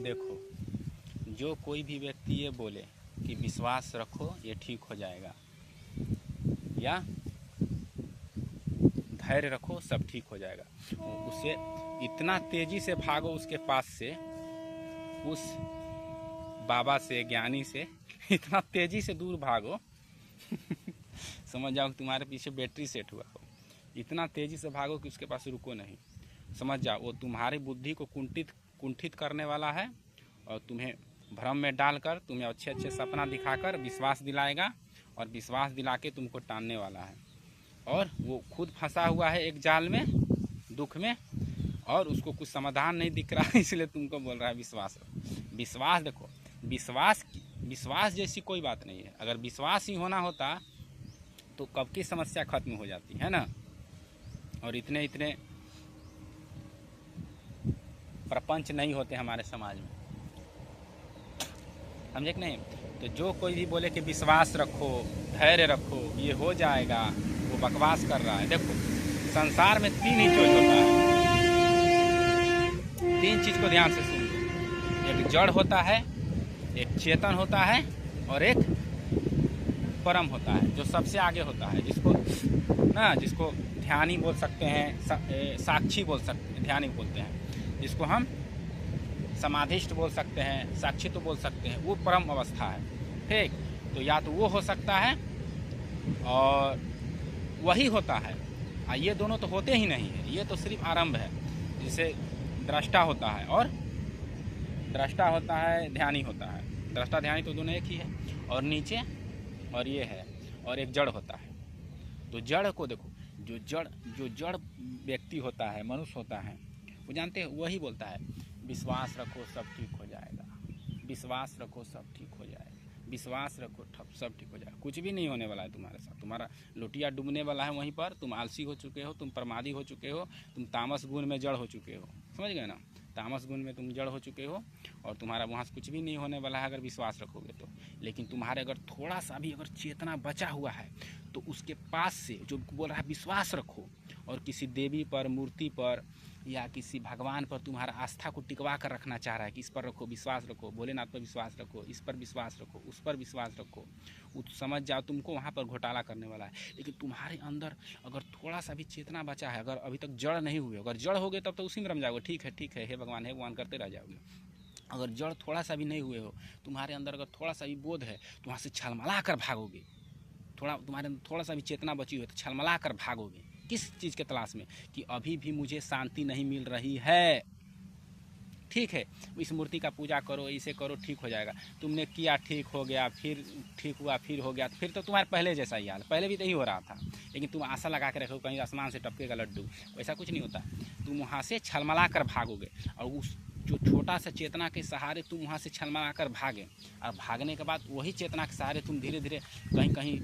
देखो, जो कोई भी व्यक्ति ये बोले कि विश्वास रखो ये ठीक हो जाएगा, या धैर्य रखो सब ठीक हो जाएगा, उसे इतना तेजी से भागो उसके पास से, उस बाबा से, ज्ञानी से इतना तेजी से दूर भागो समझ जाओ कि तुम्हारे पीछे बैटरी सेट हुआ हो। इतना तेजी से भागो कि उसके पास रुको नहीं। समझ जाओ वो तुम्हारी बुद्धि को कुंठित करने वाला है और तुम्हें भ्रम में डालकर तुम्हें अच्छे अच्छे सपना दिखाकर विश्वास दिलाएगा और विश्वास दिला के तुमको टालने वाला है। और वो खुद फंसा हुआ है एक जाल में, दुख में, और उसको कुछ समाधान नहीं दिख रहा है, इसलिए तुमको बोल रहा है विश्वास। विश्वास देखो, विश्वास जैसी कोई बात नहीं है। अगर विश्वास ही होना होता तो कब की समस्या खत्म हो जाती है ना। और इतने इतने प्रपंच नहीं होते हमारे समाज में, समझे कि नहीं। तो जो कोई भी बोले कि विश्वास रखो, धैर्य रखो, ये हो जाएगा, वो बकवास कर रहा है। देखो, संसार में तीन ही चीज होता है, तीन चीज को ध्यान से सुन लो। एक जड़ होता है, एक चेतन होता है, और एक परम होता है जो सबसे आगे होता है, जिसको ध्यानी बोल सकते हैं, साक्षी बोल सकते हैं, ध्यानी बोलते हैं, जिसको हम समाधिष्ट बोल सकते हैं, साक्षी तो बोल सकते हैं। वो परम अवस्था है, ठीक। तो या तो वो हो सकता है और वही होता है, ये दोनों तो होते ही नहीं है, ये तो सिर्फ आरंभ है। जिसे दृष्टा होता है, और दृष्टा होता है, ध्यानी होता है। दृष्टा ध्यानी तो दोनों एक ही है, और नीचे और ये है, और एक जड़ होता है। तो जड़ को देखो, जो जड़ व्यक्ति होता है, मनुष्य होता है, वो जानते हैं, वही बोलता है विश्वास रखो सब ठीक हो जाएगा, विश्वास रखो सब ठीक हो जाएगा, विश्वास रखो सब ठीक हो जाएगा। कुछ भी नहीं होने वाला है तुम्हारे साथ, तुम्हारा लोटिया डूबने वाला है वहीं पर। तुम आलसी हो चुके हो, तुम प्रमादी हो चुके हो, तुम तामस गुण में जड़ हो चुके हो, समझ गए ना। तामस गुण में तुम जड़ हो चुके हो, और तुम्हारा वहाँ से कुछ भी नहीं होने वाला है अगर विश्वास रखोगे तो। लेकिन तुम्हारे अगर थोड़ा सा भी अगर चेतना बचा हुआ है तो उसके पास से जो बोल रहा है विश्वास रखो, और किसी देवी पर, मूर्ति पर, या किसी भगवान पर तुम्हारा आस्था को टिकवा कर रखना चाह रहा है कि इस पर रखो, विश्वास रखो, भोलेनाथ पर विश्वास रखो, इस पर विश्वास रखो, उस पर विश्वास रखो, समझ जाओ तुमको वहाँ पर घोटाला करने वाला है। लेकिन तुम्हारे अंदर अगर थोड़ा सा भी चेतना बचा है, अगर अभी तक जड़ नहीं हुए, अगर जड़ हो गए तब तो उसी में रम जाओगे, ठीक है, हे भगवान करते रह जाओगे। अगर जड़ थोड़ा सा भी नहीं हुए हो, तुम्हारे अंदर अगर थोड़ा सा भी बोध है तो वहाँ से छलमला कर भागोगे। तुम्हारे अंदर थोड़ा सा भी चेतना बची हुई है तो छलमला कर भागोगे। किस चीज़ के तलाश में? कि अभी भी मुझे शांति नहीं मिल रही है, ठीक है, इस मूर्ति का पूजा करो, इसे करो, ठीक हो जाएगा। तुमने किया, ठीक हो गया, फिर ठीक हुआ, फिर हो गया, फिर तो तुम्हारे पहले जैसा ही हाल, पहले भी तो ही हो रहा था। लेकिन तुम आशा लगा के रखो कहीं आसमान से टपकेगा लड्डू, वैसा कुछ नहीं होता। तुम वहाँ से छलमला कर भागोगे, और उस जो छोटा सा चेतना के सहारे तुम वहाँ से छलमला कर भागे, और भागने के बाद वही चेतना के सहारे तुम धीरे धीरे कहीं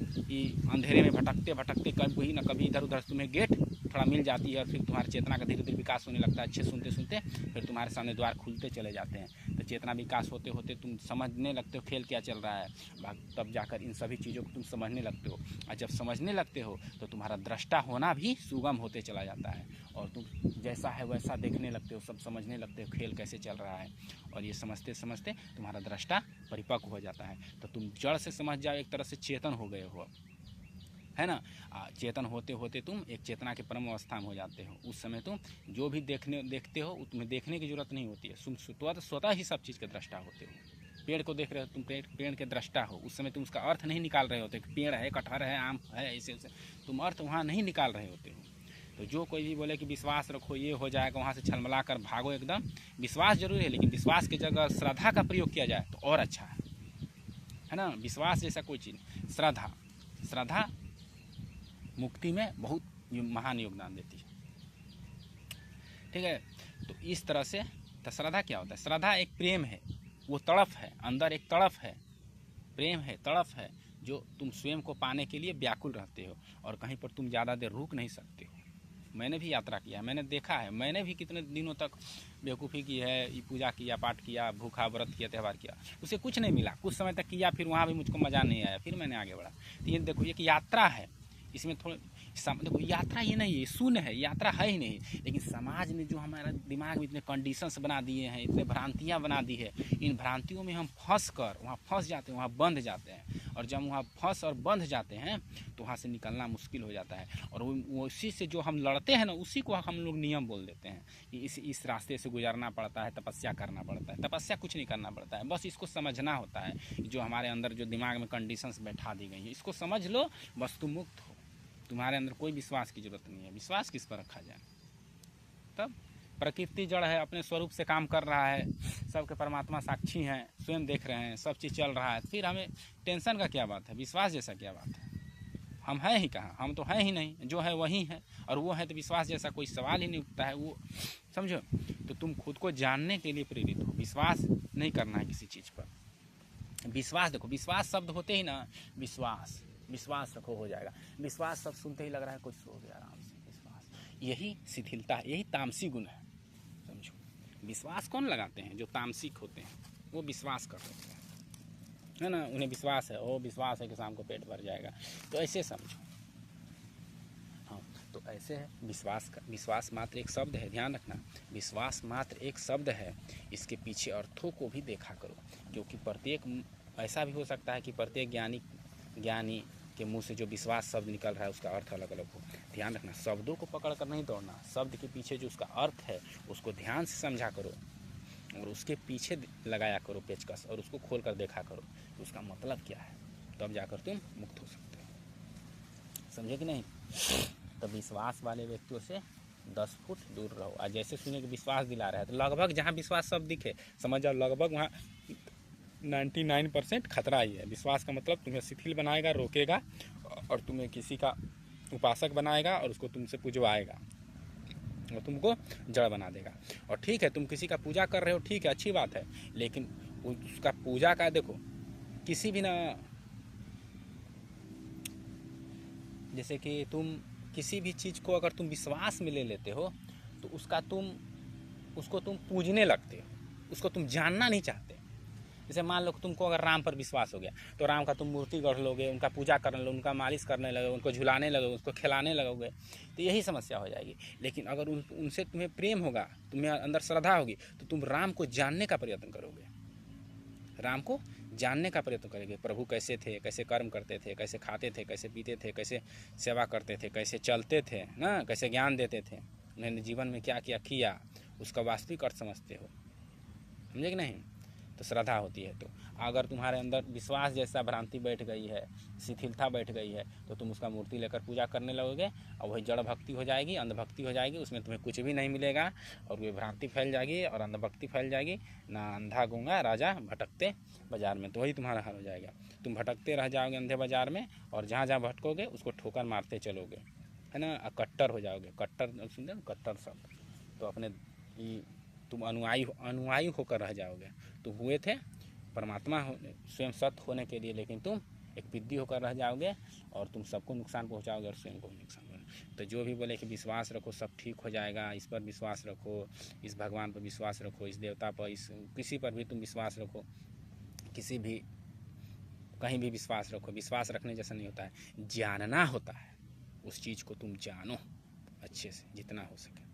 अंधेरे में भटकते कभी ना कभी इधर उधर तुम्हें गेट थोड़ा मिल जाती है, और फिर तुम्हारी चेतना का धीरे धीरे विकास होने लगता है। अच्छे सुनते सुनते फिर तुम्हारे सामने द्वार खुलते चले जाते हैं। तो चेतना विकास होते होते तुम समझने लगते हो खेल क्या चल रहा है, तब जाकर इन सभी चीज़ों को तुम समझने लगते हो। और जब समझने लगते हो तो तुम्हारा दृष्टा होना भी सुगम होते चला जाता है, और तुम जैसा है वैसा देखने लगते हो, सब समझने लगते हो खेल कैसे चल रहा है। और ये समझते समझते तुम्हारा दृष्टा परिपक्व हो जाता है। तो तुम जड़ से समझ जाओ, एक तरह से चेतन हो गए हो, है ना। चेतन होते होते तुम एक चेतना के परम अवस्था में हो जाते हो। उस समय तुम जो भी देखते हो तुम्हें देखने की जरूरत नहीं होती है, तुम स्वतः ही सब चीज़ के दृष्टा होते हो। पेड़ को देख रहे हो तुम, पेड़ के दृष्टा हो। उस समय तुम उसका अर्थ नहीं निकाल रहे होते, पेड़ है, कटहर है, आम है, ऐसे तुम अर्थ वहाँ नहीं निकाल रहे होते हो। तो जो कोई भी बोले कि विश्वास रखो ये हो जाएगा, वहाँ से छलमला कर भागो एकदम। विश्वास जरूरी है, लेकिन विश्वास की जगह श्रद्धा का प्रयोग किया जाए तो और अच्छा है ना। विश्वास जैसा कोई चीज़, श्रद्धा मुक्ति में बहुत महान योगदान देती है, ठीक है। तो इस तरह से तो श्रद्धा क्या होता है? श्रद्धा एक प्रेम है, वो तड़प है, अंदर एक तड़प है, प्रेम है, तड़प है, जो तुम स्वयं को पाने के लिए व्याकुल रहते हो, और कहीं पर तुम ज़्यादा देर रुक नहीं सकते हो। मैंने भी यात्रा किया है, मैंने देखा है, मैंने भी कितने दिनों तक बेवकूफ़ी की है, पूजा किया, पाठ किया, भूखा व्रत किया, त्यौहार किया, उसे कुछ नहीं मिला। कुछ समय तक किया, फिर वहाँ भी मुझको मज़ा नहीं आया, फिर मैंने आगे बढ़ा। तो ये देखो, एक यात्रा है, इसमें थोड़ा देखो यात्रा ये नहीं है, शून्य है, यात्रा है ही नहीं। लेकिन समाज ने जो हमारा दिमाग में इतने कंडीशंस बना दिए हैं, इतने भ्रांतियाँ बना दी है, इन भ्रांतियों में हम फंस कर वहाँ फंस जाते हैं, वहाँ बंध जाते हैं। और जब वहाँ फंस और बंध जाते हैं तो वहाँ से निकलना मुश्किल हो जाता है। और वो उसी से जो हम लड़ते हैं ना, उसी को हम लोग नियम बोल देते हैं कि इस रास्ते से गुजरना पड़ता है, तपस्या करना पड़ता है। तपस्या कुछ नहीं करना पड़ता है, बस इसको समझना होता है। जो हमारे अंदर जो दिमाग में कंडीशंस बैठा दी गई है, इसको समझ लो, बस तुम मुक्त हो। तुम्हारे अंदर कोई विश्वास की जरूरत नहीं है। विश्वास किस पर रखा जाए? तब प्रकृति जड़ है, अपने स्वरूप से काम कर रहा है, सबके परमात्मा साक्षी हैं, स्वयं देख रहे हैं, सब चीज़ चल रहा है, फिर हमें टेंशन का क्या बात है? विश्वास जैसा क्या बात है? हम हैं ही कहाँ? हम तो हैं ही नहीं, जो है वही है। और वो है तो विश्वास जैसा कोई सवाल ही नहीं उठता है। वो समझो, तो तुम खुद को जानने के लिए प्रेरित हो, विश्वास नहीं करना है किसी चीज़ पर। विश्वास देखो, विश्वास शब्द होते ही ना, विश्वास विश्वास रखो, हो जाएगा। विश्वास सब सुनते ही लग रहा है कुछ सो गया आराम से। विश्वास यही शिथिलता, यही तामसी गुण है, समझो। विश्वास कौन लगाते हैं? जो तामसिक होते हैं वो विश्वास कर रहे है ना, उन्हें विश्वास है, वो विश्वास है कि शाम को पेट भर जाएगा, तो ऐसे समझो। हाँ, तो ऐसे है। विश्वास मात्र एक शब्द है, ध्यान रखना, विश्वास मात्र एक शब्द है। इसके पीछे अर्थों को भी देखा करो, क्योंकि प्रत्येक ऐसा भी हो सकता है कि प्रत्येक ज्ञानी के मुंह से जो विश्वास शब्द निकल रहा है उसका अर्थ अलग अलग हो। ध्यान रखना, शब्दों को पकड़ कर नहीं दौड़ना, शब्द के पीछे जो उसका अर्थ है उसको ध्यान से समझा करो और उसके पीछे लगाया करो पेचकस, और उसको खोल कर देखा करो उसका मतलब क्या है, तब जाकर तुम मुक्त हो सकते हो। समझे कि नहीं? तो विश्वास वाले व्यक्तियों से 10 फुट दूर रहो। और जैसे सुने कि विश्वास दिला रहा है, तो लगभग जहाँ विश्वास शब्द दिखे, समझ जाओ लगभग वहाँ 99% खतरा ही है। विश्वास का मतलब तुम्हें शिथिल बनाएगा, रोकेगा, और तुम्हें किसी का उपासक बनाएगा और उसको तुमसे पूजवाएगा और तुमको जड़ बना देगा। और ठीक है, तुम किसी का पूजा कर रहे हो, ठीक है, अच्छी बात है, लेकिन उसका पूजा का देखो, किसी भी ना, जैसे कि तुम किसी भी चीज़ को अगर तुम विश्वास में ले लेते हो तो उसको तुम पूजने लगते हो, उसको तुम जानना नहीं चाहते। जैसे मान लो तुमको अगर राम पर विश्वास हो गया तो राम का तुम मूर्ति गढ़ लोगे, उनका पूजा करने लगोगे, उनका मालिश करने लगोगे, उनको झुलाने लगोगे, उसको खिलाने लगोगे, तो यही समस्या हो जाएगी। लेकिन अगर उनसे तुम्हें प्रेम होगा, तुम्हें अंदर श्रद्धा होगी, तो तुम राम को जानने का प्रयत्न करोगे, राम को जानने का प्रयत्न करेंगे। प्रभु कैसे थे, कैसे कर्म करते थे, कैसे खाते थे, कैसे पीते थे, कैसे सेवा करते थे, कैसे चलते थे ना, कैसे ज्ञान देते थे, उन्होंने जीवन में क्या क्या किया, उसका वास्तविक अर्थ समझते हो। समझे कि नहीं? तो श्रद्धा होती है। तो अगर तुम्हारे अंदर विश्वास जैसा भ्रांति बैठ गई है, शिथिलता बैठ गई है, तो तुम उसका मूर्ति लेकर पूजा करने लगोगे और वही जड़ भक्ति हो जाएगी, अंधभक्ति हो जाएगी। उसमें तुम्हें कुछ भी नहीं मिलेगा और वे भ्रांति फैल जाएगी और अंधभक्ति फैल जाएगी। ना अंधा गूंगा राजा भटकते बाजार में, तो वही तुम्हारा हाल हो जाएगा। तुम भटकते रह जाओगे अंधे बाजार में, और जहाँ जहाँ भटकोगे उसको ठोकर मारते चलोगे, है ना, कट्टर हो जाओगे। कट्टर सुनते हो, कट्टर शब्द, तो अपने तुम अनुयायी होकर रह जाओगे। तुम हुए थे परमात्मा स्वयं सत्य होने के लिए, लेकिन तुम एक विद्धि होकर रह जाओगे और तुम सबको नुकसान पहुंचाओगे और स्वयं को भी नुकसान होगा। तो जो भी बोले कि विश्वास रखो, सब ठीक हो जाएगा, इस पर विश्वास रखो, इस भगवान पर विश्वास रखो, इस देवता पर, इस किसी पर भी तुम विश्वास रखो, किसी भी कहीं भी विश्वास रखो, विश्वास रखने जैसा नहीं होता है, जानना होता है। उस चीज़ को तुम जानो अच्छे से जितना हो सके,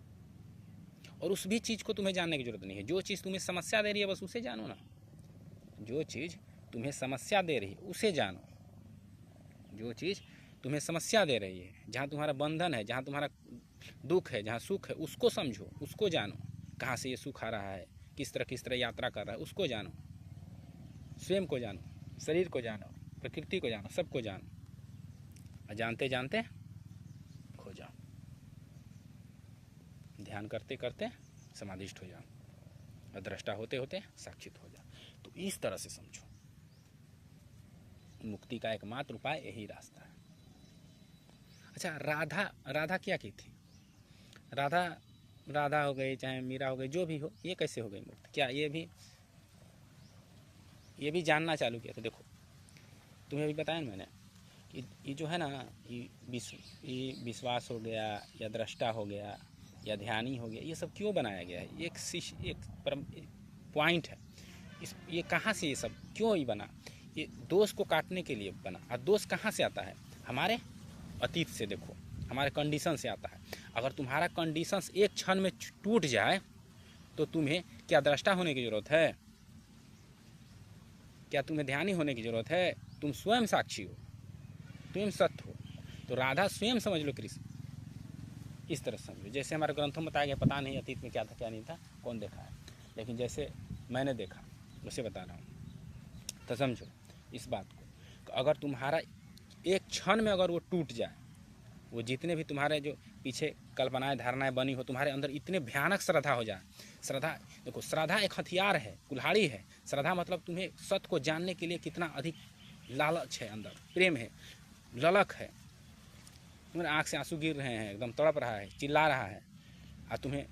और उस भी चीज़ को तुम्हें जानने की जरूरत नहीं है। जो चीज़ तुम्हें समस्या दे रही है बस उसे जानो ना, जो चीज़ तुम्हें समस्या दे रही है उसे जानो, जो चीज़ तुम्हें समस्या दे रही है, जहाँ तुम्हारा बंधन है, जहाँ तुम्हारा दुख है, जहाँ सुख है, उसको समझो, उसको जानो, कहाँ से ये सुख आ रहा है, किस तरह यात्रा कर रहा है, उसको जानो, स्वयं को जानो, शरीर को जानो, प्रकृति को जानो, सबको जानो। जानते जानते खो जाओ, ध्यान करते करते समाधिष्ठ हो जाओ, और दृष्टा होते होते साक्षित हो जाओ। तो इस तरह से समझो, मुक्ति का एकमात्र उपाय यही रास्ता है। अच्छा, राधा क्या की थी? राधा हो गई, चाहे मीरा हो गई, जो भी हो, ये कैसे हो गई मुक्त? क्या ये भी जानना चालू किया? तो देखो, तुम्हें अभी बताया ना मैंने कि ये जो है ना, ये विश्वास हो गया, या दृष्टा हो गया, या ध्यानी हो गया, ये सब क्यों बनाया गया है? एक पॉइंट है। ये कहाँ से ये सब क्यों ही बना? ये दोष को काटने के लिए बना। और दोष कहाँ से आता है? हमारे अतीत से। देखो, हमारे कंडीशन से आता है। अगर तुम्हारा कंडीशंस एक क्षण में टूट जाए तो तुम्हें क्या दृष्टा होने की ज़रूरत है? क्या तुम्हें ध्यानी होने की ज़रूरत है? तुम स्वयं साक्षी हो, तुम सत्य हो। तो राधा स्वयं समझ लो कृष्ण, इस तरह समझो। जैसे हमारे ग्रंथों में बताया गया, पता नहीं अतीत में क्या था क्या नहीं था, कौन देखा है, लेकिन जैसे मैंने देखा उसे बता रहा हूँ। तो समझो इस बात को, अगर तुम्हारा एक क्षण में अगर वो टूट जाए, वो जितने भी तुम्हारे जो पीछे कल्पनाएं धारणाएं बनी हो, तुम्हारे अंदर इतने भयानक श्रद्धा हो जाए। श्रद्धा देखो, श्रद्धा एक हथियार है, कुल्हाड़ी है। श्रद्धा मतलब तुम्हें सत्य को जानने के लिए कितना अधिक लालच है, अंदर प्रेम है, ललक है, तुम्हारे आँख से आंसू गिर रहे हैं, एकदम तड़प रहा है, चिल्ला रहा है, और तुम्हें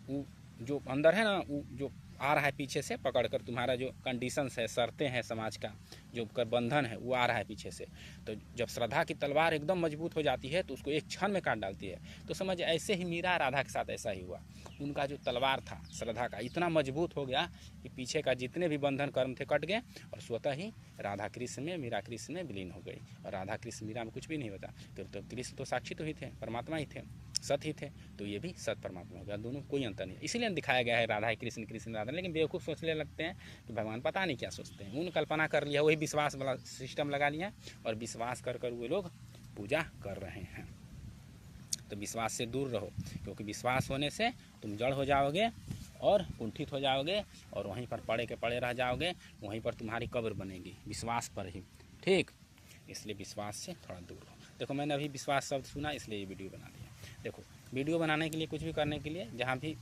वो जो अंदर है ना, वो जो आ रहा है पीछे से पकड़कर, तुम्हारा जो कंडीशंस है, शर्तें हैं, समाज का जो कर बंधन है, वो आ रहा है पीछे से। तो जब श्रद्धा की तलवार एकदम मजबूत हो जाती है तो उसको एक क्षण में काट डालती है। तो समझ, ऐसे ही मीरा राधा के साथ ऐसा ही हुआ। उनका जो तलवार था श्रद्धा का इतना मजबूत हो गया कि पीछे का जितने भी बंधन कर्म थे कट गए, और स्वतः ही राधा कृष्ण में, मीरा कृष्ण में विलीन हो गई। और राधा कृष्ण मीरा में कुछ भी नहीं होता, तो कृष्ण तो साक्षी तो ही थे, परमात्मा ही थे, सत ही थे, तो ये भी सत परमात्मा हो गया। दोनों कोई अंतर नहीं। इसीलिए दिखाया गया है राधा कृष्ण, कृष्ण राधा। लेकिन बेवकूफ़ सोचने लगते हैं कि भगवान पता नहीं क्या सोचते हैं, उन कल्पना कर लिया, वही विश्वास वाला सिस्टम लगा लिया, और विश्वास कर कर वो लोग पूजा कर रहे हैं। तो विश्वास से दूर रहो, क्योंकि विश्वास होने से तुम जड़ हो जाओगे और कुंठित हो जाओगे, और वहीं पर पड़े के पड़े रह जाओगे, वहीं पर तुम्हारी कब्र बनेगी, विश्वास पर ही। ठीक, इसलिए विश्वास से थोड़ा दूर रहो। देखो, मैंने अभी विश्वास शब्द सुना, इसलिए ये वीडियो बना दिया। देखो, वीडियो बनाने के लिए, कुछ भी करने के लिए, जहाँ भी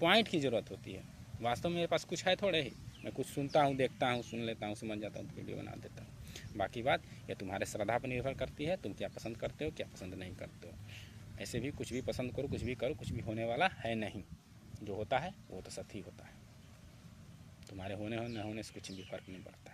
पॉइंट की ज़रूरत होती है, वास्तव में मेरे पास कुछ है थोड़े ही, मैं कुछ सुनता हूँ, देखता हूँ, सुन लेता हूँ, समझ जाता हूँ, तो वीडियो बना देता हूँ। बाकी बात ये तुम्हारे श्रद्धा पर निर्भर करती है, तुम क्या पसंद करते हो, क्या पसंद नहीं करते हो। ऐसे भी कुछ भी पसंद करो, कुछ भी करो, कुछ भी होने वाला है नहीं। जो होता है वो तो सत्य ही होता है। तुम्हारे होने न होने से कुछ भी फर्क नहीं पड़ता है।